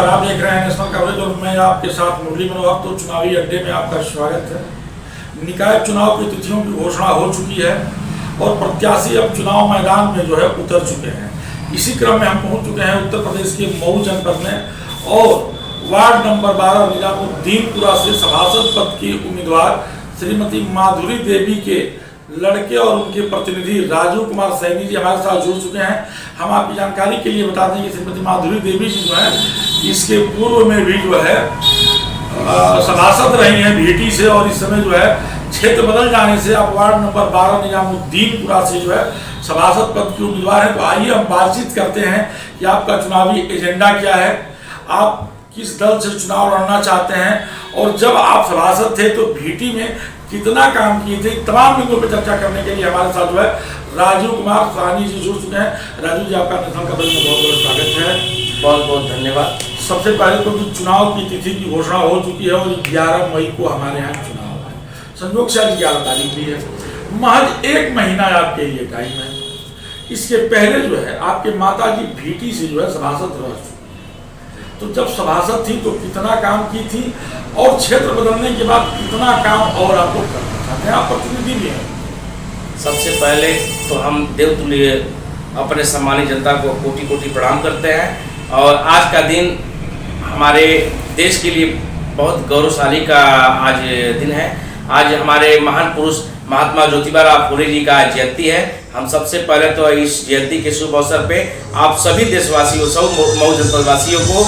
नमस्कार, आप देख रहे हैं नेशनल कवरेज और मैं आपके साथ मुरली मनोहर। तो चुनावी अड्डे में आपका स्वागत है। निकाय चुनाव की तिथियों की घोषणा हो चुकी है और प्रत्याशी अब चुनाव मैदान में जो है उतर चुके हैं। इसी क्रम में हम पहुंच चुके हैं उत्तर प्रदेश के मऊ जनपद में और वार्ड नंबर 12 निजामुद्दीनपुरा से सभासद पद की उम्मीदवार श्रीमती माधुरी देवी के लड़के और उनके प्रतिनिधि राजू कुमार सैनी जी हमारे साथ जुड़ चुके हैं। हम आपकी जानकारी के लिए बता दें कि श्रीमती माधुरी देवी जी जो है इसके पूर्व में भी जो है सभासद रही हैं भीटी से और इस समय जो है क्षेत्र बदल जाने से आप वार्ड नंबर 12 निजामुद्दीनपुरा से जो है सभासद पद की उम्मीदवार है। तो आइए हम बातचीत करते हैं कि आपका चुनावी एजेंडा क्या है, आप किस दल से चुनाव लड़ना चाहते हैं और जब आप सभासद थे तो भीटी में कितना काम किए थे। तमाम बिंदुओं पर चर्चा करने के लिए हमारे साथ जो है राजू कुमार सैनी जी जुड़ चुके हैं। राजू जी, आपका नेशनल कवरेज में बहुत बहुत स्वागत है। बहुत बहुत धन्यवाद। सबसे पहले तो चुनाव की तिथि की घोषणा हो चुकी है और 11 मई को हमारे यहाँ चुनाव है। संयोग से आज 11 तारीख भी है, महज 1 महीना आपके लिए टाइम है। इसके पहले जो है आपके माता जी भीटी से जो है सभासद रह चुकी, तो जब सभासद थी तो कितना काम की थी और क्षेत्र बदलने के बाद कितना काम और आपको करना चाहते हैं, आप प्रतिनिधि भी हैं। सबसे पहले तो हम देवतुल्य अपने सम्मानित जनता को कोटि कोटि प्रणाम करते हैं और आज का दिन हमारे देश के लिए बहुत गौरवशाली का आज दिन है। आज हमारे महान पुरुष महात्मा ज्योतिबा फुले जी का जयंती है। हम सबसे पहले तो इस जयंती के शुभ अवसर पे आप सभी देशवासियों सब मऊ जनपद वासियों को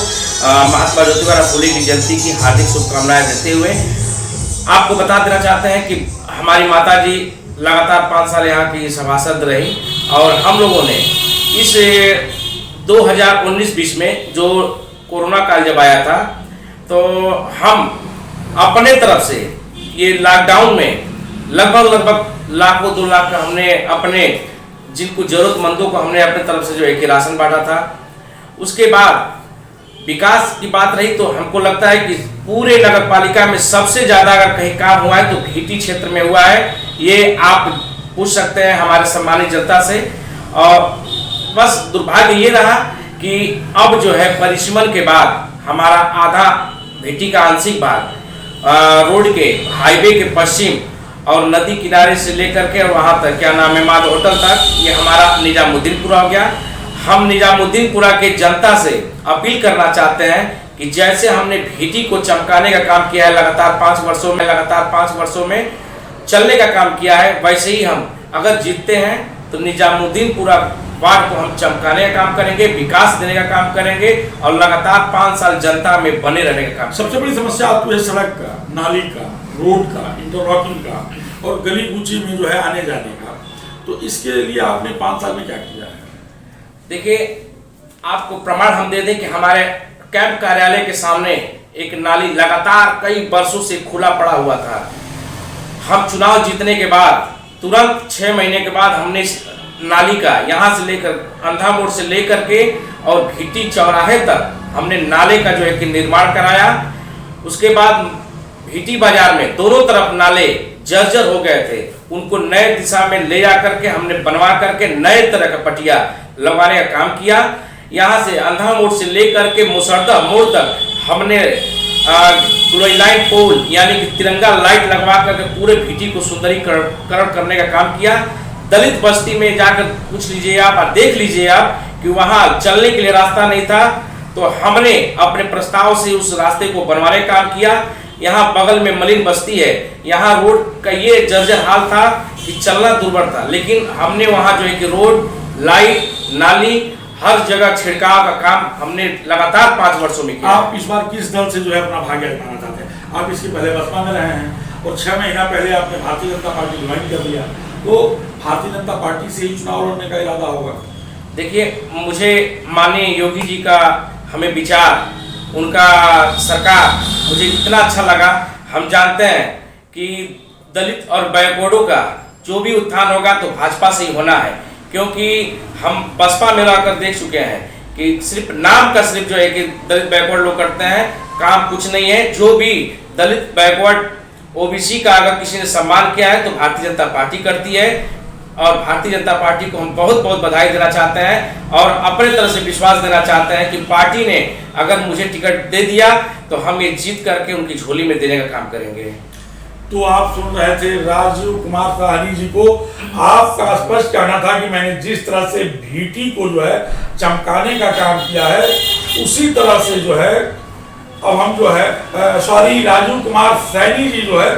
महात्मा ज्योतिबा फुले की जयंती की हार्दिक शुभकामनाएं देते हुए आपको बता देना चाहते हैं कि हमारी माता जी लगातार 5 साल यहाँ की सभासद रही और हम लोगों ने इस 2019-20 में जो कोरोना काल जब आया था तो हम अपने तरफ से ये लॉकडाउन में लगभग लाखों 2 लाख का हमने अपने जिनको जरूरतमंदों को हमने अपने तरफ से जो है कि राशन बांटा था। उसके बाद विकास की बात रही तो हमको लगता है कि पूरे नगर पालिका में सबसे ज़्यादा अगर कहीं काम हुआ है तो भीटी क्षेत्र में हुआ है। ये आप पूछ सकते हैं हमारे सम्मानित जनता से। और बस दुर्भाग्य ये रहा कि अब जो है परिश्रम के बाद हमारा आधा भीटी का आंशिक भाग रोड के हाईवे के पश्चिम और नदी किनारे से लेकर के और वहाँ तक क्या नाम है माद होटल तक ये हमारा निजामुद्दीनपुरा हो गया। हम निजामुद्दीनपुरा के जनता से अपील करना चाहते हैं कि जैसे हमने भीटी को चमकाने का काम किया है लगातार 5 वर्षों में चलने का काम किया है, वैसे ही हम अगर जीतते हैं तो निजामुद्दीनपुरा वार्ड को हम चमकाने का काम करेंगे, विकास देने का काम करेंगे और लगातार 5 साल जनता में बने रहने का काम। सबसे बड़ी समस्या आपको है सड़क का, नाली का, रोड का, इंटरलॉकिंग का और गली कूची में जो है आने जाने का। तो इसके लिए आपने 5 साल में क्या किया है? देखिए, आपको प्रमाण हम दे दें कि हमारे कैंप कार्यालय के सामने एक नाली लगातार कई वर्षों से खुला पड़ा हुआ था। हम चुनाव जीतने के बाद तुरंत 6 महीने के बाद हमने इस नाली का यहाँ से लेकर अंधा मोड़ से लेकर के और भीटी चौराहे तक हमने नाले का जो है कि निर्माण कराया। उसके बाद भीटी बाजार में दोनों तरफ नाले जर्जर हो गए थे, उनको नए दिशा में ले जा करके हमने बनवा करके नए तरह का पटिया लगवाने का काम किया। यहाँ से अंधा मोड़ से लेकर के मुसर्दा मोड़ तक हमने लाइट पोल यानी कि तिरंगा लाइट लगवा करके पूरे भीटी को सुंदरीकरण करने का काम किया। दलित बस्ती में जाकर पूछ लीजिए आप और देख लीजिए आप कि वहाँ चलने के लिए रास्ता नहीं था, तो हमने अपने प्रस्ताव से उस रास्ते को बनवाने का काम किया। यहाँ बगल में मलिन बस्ती है, यहाँ रोड का ये जर्जर हाल था कि चलना दुर्भर था, लेकिन हमने वहाँ जो है कि रोड, लाइट, नाली हर जगह छिड़काव का काम हमने लगातार 5 वर्षों में किया। आप इस बार किस दल से जो है अपना भाग्य आजमाना चाहते हैं? आप इसके पहले बसपा में रहे हैं और 6 महीना पहले आपने भारतीय जनता पार्टी ज्वाइन कर लिया, तो भारतीय जनता पार्टी से ही चुनाव लड़ने का इरादा होगा? देखिए, मुझे माननीय योगी जी का हमें विचार, उनका सरकार मुझे इतना अच्छा लगा। हम जानते हैं कि दलित और बैकवर्डों का जो भी उत्थान होगा तो भाजपा से ही होना है, क्योंकि हम बसपा में रहकर देख चुके हैं कि सिर्फ नाम का सिर्फ जो है कि दलित बैकवर्ड लोग करते हैं, काम कुछ नहीं है। जो भी दलित बैकवर्ड ओबीसी का अगर किसी ने सम्मान किया है तो भारतीय जनता पार्टी करती है। और भारतीय जनता पार्टी को हम बहुत बहुत बधाई देना चाहते हैं और अपने तरफ से विश्वास देना चाहते हैं कि पार्टी ने अगर मुझे टिकट दे दिया तो हम ये जीत करके उनकी झोली में देने का काम करेंगे। तो आप सुन रहे थे राजीव कुमार साहनी जी को। आपका स्पष्ट कहना था कि मैंने जिस तरह से भीटी को जो है चमकाने का काम किया है, उसी तरह से जो है अब हम जो है राजीव कुमार सैनी जी जो है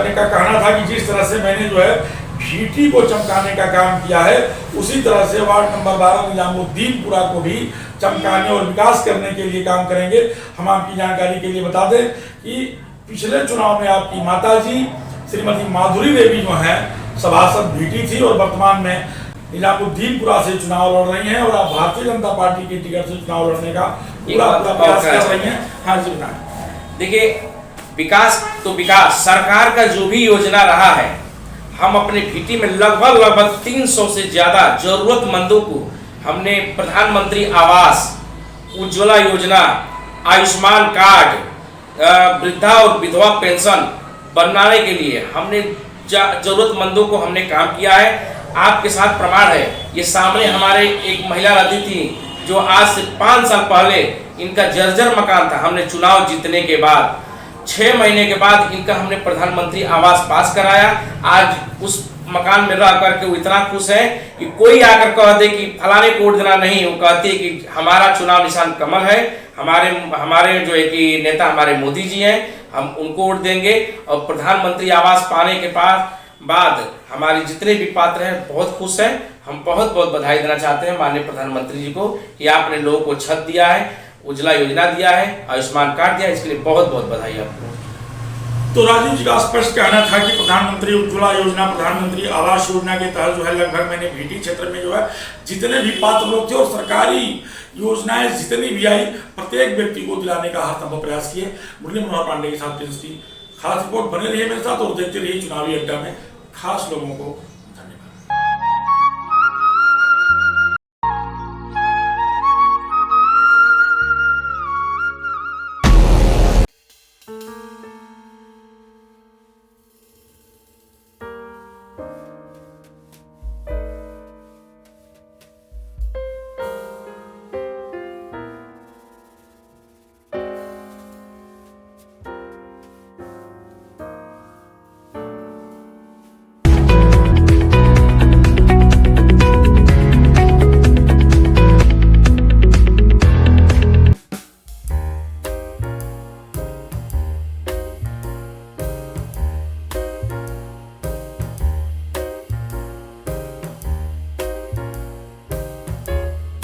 ने का कहना था कि जिस तरह से मैंने जो है भीटी को चमकाने का काम किया है, उसी तरह से वार्ड नंबर 12 निजामुद्दीनपुरा को भी चमकाने और विकास करने के लिए काम करेंगे। हम आपकी जानकारी के लिए बता दें कि पिछले चुनाव में आपकी माताजी श्रीमती माधुरी देवी जो हैं सभासद भीटी थी और वर्तमान में निजामुद्दीनपुरा से चुनाव लड़ रही हैं और आप भारतीय जनता पार्टी की टिकट से चुनाव लड़ने का पूरा प्रयास कर रही हैं। हाँ जी बताएं। देखिए, विकास तो विकास सरकार का जो भी योजना रहा है, हम अपने भीटी में लगभग 300 से ज्यादा जरूरतमंदों को हमने प्रधानमंत्री आवास, उज्ज्वला योजना, आयुष्मान कार्ड, वृद्धा और विधवा पेंशन बनाने के लिए हमने जरूरतमंदों को हमने काम किया है। आपके साथ प्रमाण है, ये सामने हमारे एक महिला रहती थी जो आज से 5 साल पहले इनका जर्जर मकान था। हमने चुनाव जीतने के बाद 6 महीने के बाद इनका हमने प्रधानमंत्री आवास पास कराया। आज उस मकान में रह करके वो इतना खुश है कि कोई आकर कह दे कि फलाने को वोट देना नहीं, वो कहती है कि हमारा चुनाव निशान कमल है, हमारे जो है कि नेता हमारे मोदी जी हैं, हम उनको वोट देंगे। और प्रधानमंत्री आवास पाने के बाद हमारे जितने भी पात्र हैं बहुत खुश हैं। हम बहुत बहुत बधाई देना चाहते हैं माननीय प्रधानमंत्री जी को कि आपने लोगों को छत दिया है, उज्ज्वला योजना दिया है, आयुष्मान कार्ड दिया है, इसके लिए बहुत बहुत बधाई आपको। तो राजीव जी का स्पष्ट कहना था कि प्रधानमंत्री उज्ज्वला योजना, प्रधानमंत्री आवास योजना के तहत जो है लगभग मैंने भीटी क्षेत्र में जो है जितने भी पात्र लोग थे और सरकारी योजनाएं जितनी भी आई प्रत्येक व्यक्ति को दिलाने का हर संभव प्रयास किए। मुरली मनोहर पांडे के साथ खास रिपोर्ट बने रही मेरे साथ और देखते रहिए चुनावी अड्डा में खास लोगों को।